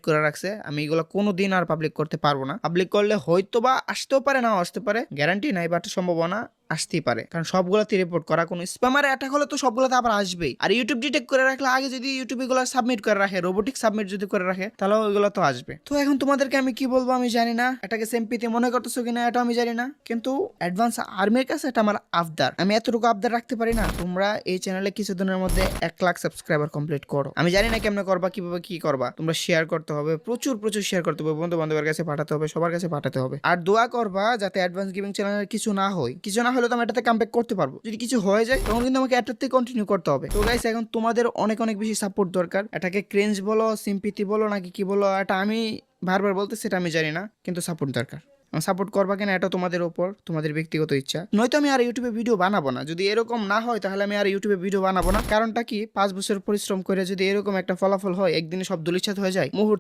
করে রাখছে, আমি এগুলো কোনোদিন আর পাবলিক করতে পারবো না। পাবলিক করলে হয়তো বা আসতেও পারে, নাও আসতে পারে, গ্যারান্টি নাই, বাট সম্ভাবনা আসতেই পারে, কারণ সবগুলোতে রিপোর্ট করা। কোনো স্প্যামার অ্যাটাক হলে তো সবগুলোতে আবার আসবেই। আর ইউটিউব ডিটেক্ট করে রাখলে, আগে যদি ইউটিউব এগুলো সাবমিট করে রাখে, রোবোটিক সাবমিট যদি করে রাখে, তাহলে ওইগুলো তো আসবে। তো এখন তোমাদেরকে আমি কি বলবো আমি জানি না, এটাকে সিম্পিতে মনে করতেছো কিনা এটা আমি জানি না, কিন্তু অ্যাডভান্স আর্মির কাছে এটা আমার আবদার, আমি এতটুকু আবদার রাখতে পারি না, তোমরা এই চ্যানেলে কিছুদিনের মধ্যে 1 লাখ সাবস্ক্রাইবার কমপ্লিট করো। আমি জানি না কেমনে করবা, কিভাবে কি করবা, তোমরা শেয়ার করতে হবে, প্রচুর প্রচুর শেয়ার করতে হবে, বন্ধু বান্ধবের কাছে পাঠাতে হবে, সবার কাছে পাঠাতে হবে। আর দোয়া করবা যাতে অ্যাডভান্স গেমিং চ্যানেলের কিছু না হয়, কিছু না হলে তো আমি এটাতে কামব্যাক করতে পারবো। যদি কিছু হয়ে যায় তখন কিন্তু আমাকে এটাতে কন্টিনিউ করতে হবে। তো গাইস, এখন তোমাদের অনেক অনেক বেশি সাপোর্ট দরকার। এটাকে ক্রেঞ্জ বলো, সিম্পিতি বলো, নাকি কি বলো, এটা আমি বারবার বলতে, সেটা আমি জানি না, কিন্তু সাপোর্ট দরকার। সাপোর্ট করবা কিনা এটা তোমাদের উপর, তোমাদের ব্যক্তিগত ইচ্ছা। নয়তো আমি আর ইউটিউবে ভিডিও বানাবো না। যদি এরকম না হয় তাহলে আমি আর ইউটিউবে ভিডিও বানাবো না। কারণটা কি, 5 বছর পরিশ্রম করে যদি এরকম একটা ফলাফল হয়, একদিনে সব ধূলিসাৎ হয়ে যায়, মুহূর্তে